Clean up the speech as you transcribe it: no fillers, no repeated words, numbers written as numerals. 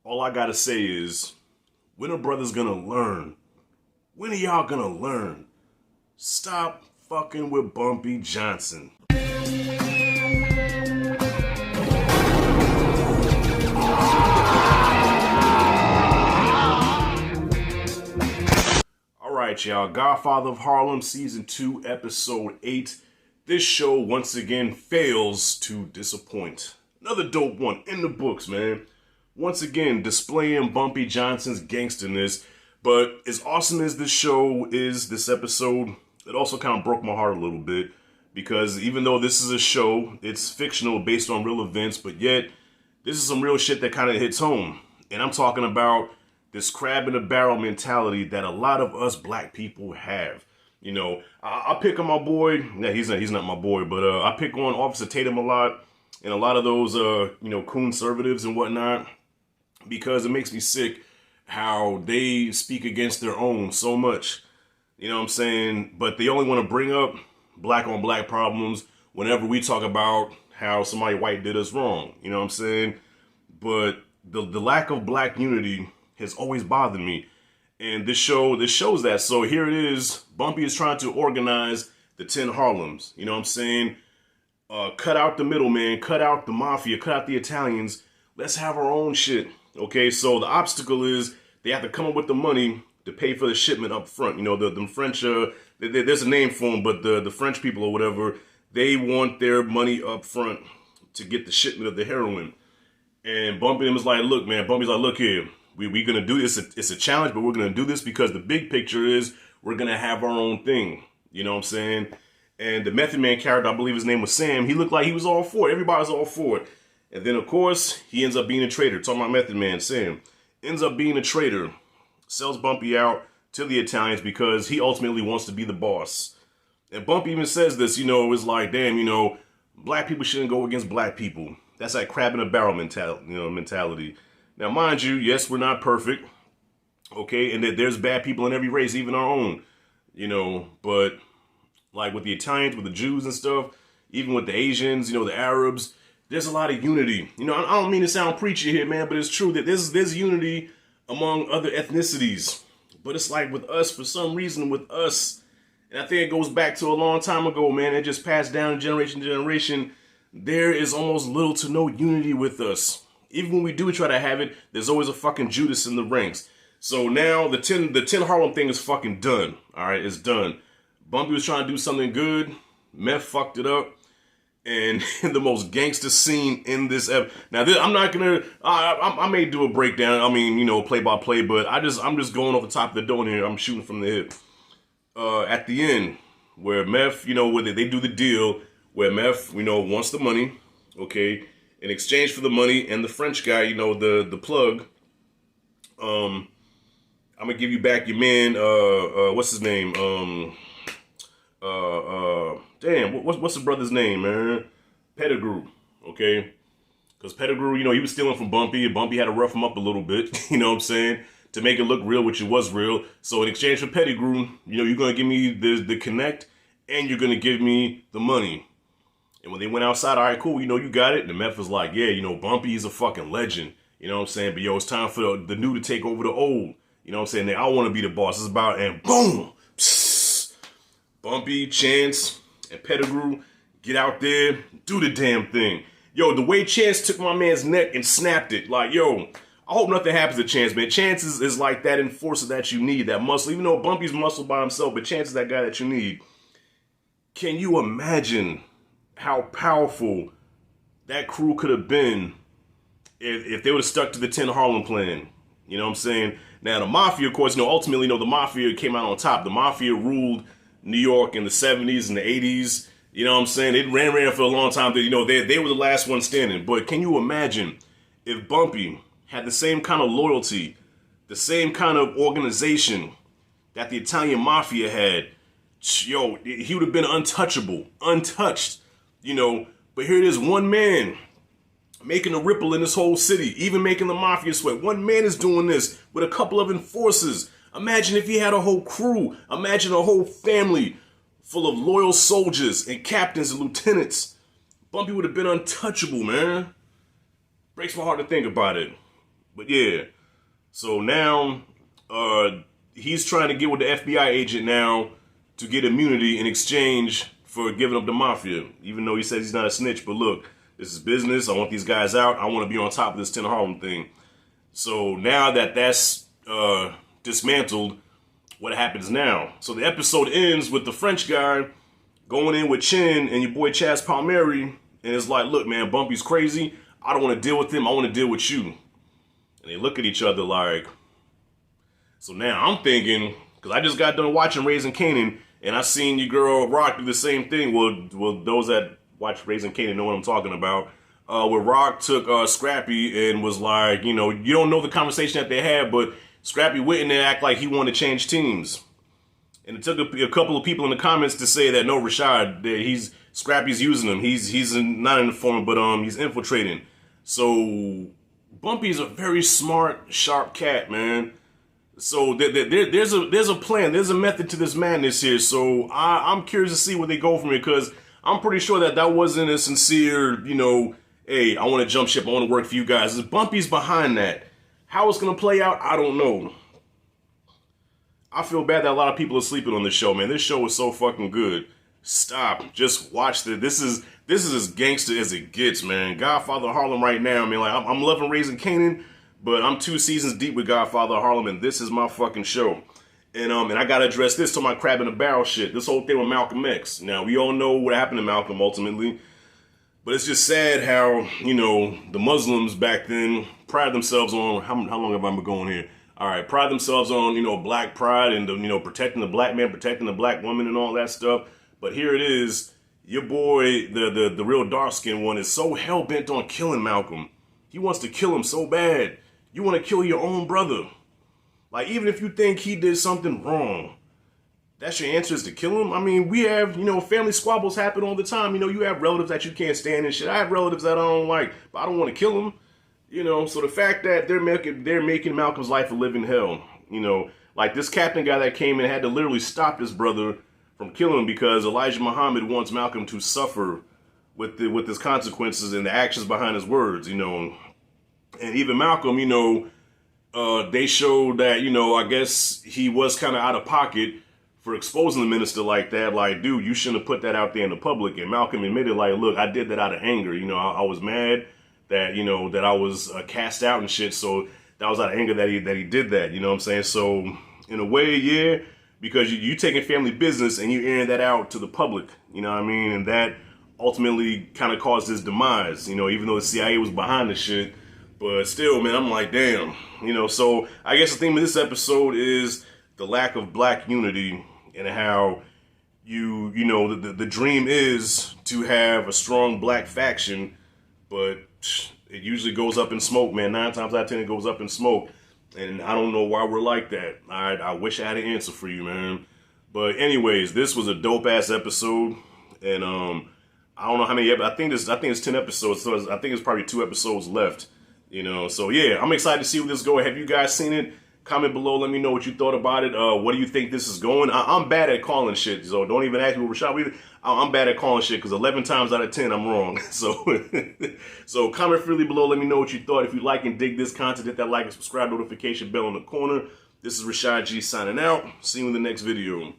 all I gotta say is, when are brothers gonna learn? When are y'all gonna learn? Stop fucking with Bumpy Johnson. Alright, y'all. Godfather of Harlem, Season 2, Episode 8. This show, once again, fails to disappoint. Another dope one in the books, man. Once again, displaying Bumpy Johnson's gangsterness. But as awesome as this show is, this episode, it also kind of broke my heart a little bit. Because even though this is a show, it's fictional based on real events, but yet, this is some real shit that kind of hits home. And I'm talking about this crab in a barrel mentality that a lot of us black people have. You know, I pick on my boy. Yeah, he's not my boy, but I pick on Officer Tatum a lot, and a lot of those conservatives and whatnot, because it makes me sick how they speak against their own so much. You know what I'm saying? But they only want to bring up black on black problems whenever we talk about how somebody white did us wrong. You know what I'm saying? But the lack of black unity has always bothered me. And this shows that. So here it is. Bumpy is trying to organize the 10 Harlems. You know what I'm saying? Cut out the middleman, cut out the mafia, cut out the Italians. Let's have our own shit. Okay, so the obstacle is they have to come up with the money to pay for the shipment up front. You know, the French, there's a name for them, but the French people or whatever, they want their money up front to get the shipment of the heroin. And Bumpy was like, look, man, Bumpy's like, look here. We're going to do this. It's a challenge, but we're going to do this because the big picture is we're going to have our own thing. You know what I'm saying? And the Method Man character, I believe his name was Sam, he looked like he was all for it. Everybody was all for it. And then, of course, he ends up being a traitor. Talking about Method Man, Sam. Ends up being a traitor. Sells Bumpy out to the Italians because he ultimately wants to be the boss. And Bumpy even says this, you know, it's like, damn, you know, black people shouldn't go against black people. That's like crab in a barrel mentality. Now, mind you, yes, we're not perfect, okay, and that there's bad people in every race, even our own, you know, but like with the Italians, with the Jews and stuff, even with the Asians, you know, the Arabs, there's a lot of unity. You know, I don't mean to sound preachy here, man, but it's true that there's unity among other ethnicities, but it's like with us, for some reason, with us, and I think it goes back to a long time ago, man, it just passed down generation to generation, there is almost little to no unity with us. Even when we do try to have it, there's always a fucking Judas in the ranks. So now the 10 Harlem thing is fucking done. All right, it's done. Bumpy was trying to do something good. Meth fucked it up. And the most gangster scene in this episode. Now, I'm not gonna. I may do a breakdown. I mean, you know, play by play. But I'm just going off the top of the dome here. I'm shooting from the hip. At the end, where Meth, you know, where they do the deal, where Meth, you know, wants the money. Okay. In exchange for the money and the French guy, you know, the plug, I'm gonna give you back your man, what's his name? Damn, what's the brother's name, man? Pettigrew, okay? Because Pettigrew, you know, he was stealing from Bumpy, and Bumpy had to rough him up a little bit, you know what I'm saying? To make it look real, which it was real. So in exchange for Pettigrew, you know, you're gonna give me the connect, and you're gonna give me the money. And when they went outside, all right, cool, you know, you got it. And the Meth was like, yeah, you know, Bumpy is a fucking legend. You know what I'm saying? But yo, it's time for the new to take over the old. You know what I'm saying? I want to be the boss. It's about, and boom! Psst, Bumpy, Chance, and Pettigrew get out there, do the damn thing. Yo, the way Chance took my man's neck and snapped it, like, yo, I hope nothing happens to Chance, man. Chance is like that enforcer that you need, that muscle. Even though Bumpy's muscle by himself, but Chance is that guy that you need. Can you imagine how powerful that crew could have been if they would have stuck to the 10 Harlem plan? You know what I'm saying? Now, the Mafia, of course, you know, ultimately, you know, the Mafia came out on top. The Mafia ruled New York in the 70s and the 80s. You know what I'm saying? It ran for a long time. You know, they were the last one standing. But can you imagine if Bumpy had the same kind of loyalty, the same kind of organization that the Italian Mafia had? Yo, he would have been untouchable, untouched. You know, but here it is, one man making a ripple in this whole city, even making the Mafia sweat. One man is doing this with a couple of enforcers. Imagine if he had a whole crew. Imagine a whole family full of loyal soldiers and captains and lieutenants. Bumpy would have been untouchable, man. Breaks my heart to think about it. But yeah, so now he's trying to get with the FBI agent now to get immunity in exchange for giving up the mafia, even though he says he's not a snitch. But look, this is business. I want these guys out. I want to be on top of this 10 Harlem thing. So now that that's dismantled, what happens now? So the episode ends with the French guy going in with Chin and your boy Chaz Palmieri, and it's like, look, man, Bumpy's crazy. I don't want to deal with him. I want to deal with you. And they look at each other like, so now I'm thinking, because I just got done watching Raising Kanan, and I seen your girl Rock do the same thing. Well, those that watch Raising Kanan know what I'm talking about. Where Rock took Scrappy and was like, you know, you don't know the conversation that they had, but Scrappy went in there and act like he wanted to change teams. And it took a couple of people in the comments to say that no, Rashad, that Scrappy's using him. He's not an informant, but he's infiltrating. So Bumpy's a very smart, sharp cat, man. So there's a plan, there's a method to this madness here. So I'm curious to see where they go from here, because I'm pretty sure that wasn't a sincere, you know, hey, I want to jump ship, I want to work for you guys. Bumpy's behind that. How it's going to play out, I don't know. I feel bad that a lot of people are sleeping on this show, man. This show is so fucking good. Stop. Just watch this. This is as gangster as it gets, man. Godfather Harlem right now, man. Like, I'm loving Raising Kanan, but I'm 2 seasons deep with Godfather Harlem, and this is my fucking show. And I gotta address this to my crab in a barrel shit. This whole thing with Malcolm X. Now, we all know what happened to Malcolm ultimately, but it's just sad how, you know, the Muslims back then pride themselves on, how long have I been going here? All right, pride themselves on, you know, black pride and, you know, protecting the black man, protecting the black woman and all that stuff. But here it is, your boy, the real dark-skinned one, is so hell-bent on killing Malcolm. He wants to kill him so bad. You want to kill your own brother. Like, even if you think he did something wrong, that's your answer, is to kill him? I mean, we have, you know, family squabbles happen all the time. You know, you have relatives that you can't stand and shit. I have relatives that I don't like, but I don't want to kill them. You know, so the fact that they're making Malcolm's life a living hell, you know, like this captain guy that came in had to literally stop his brother from killing him because Elijah Muhammad wants Malcolm to suffer with his consequences and the actions behind his words, you know. And even Malcolm, you know, they showed that, you know, I guess he was kind of out of pocket for exposing the minister like that. Like, dude, you shouldn't have put that out there in the public. And Malcolm admitted, like, look, I did that out of anger. You know, I was mad that, you know, that I was cast out and shit. So that was out of anger that he did that. You know what I'm saying? So in a way, yeah, because you taking family business and you airing that out to the public. You know what I mean? And that ultimately kind of caused his demise, you know, even though the CIA was behind the shit. But still, man, I'm like, damn. You know, so I guess the theme of this episode is the lack of black unity and how you know, the dream is to have a strong black faction, but it usually goes up in smoke, man. 9 times out of 10, it goes up in smoke. And I don't know why we're like that. I wish I had an answer for you, man. But anyways, this was a dope-ass episode. And I don't know how many, I think it's 10 episodes, so I think it's probably 2 episodes left. You know, so yeah, I'm excited to see where this goes. Have you guys seen it? Comment below, let me know what you thought about it. What do you think this is going? I'm bad at calling shit, so don't even ask me what Rashad. I'm bad at calling shit because 11 times out of 10 I'm wrong. So, so comment freely below. Let me know what you thought. If you like and dig this content, hit that like and subscribe notification bell in the corner. This is Rashad G signing out. See you in the next video.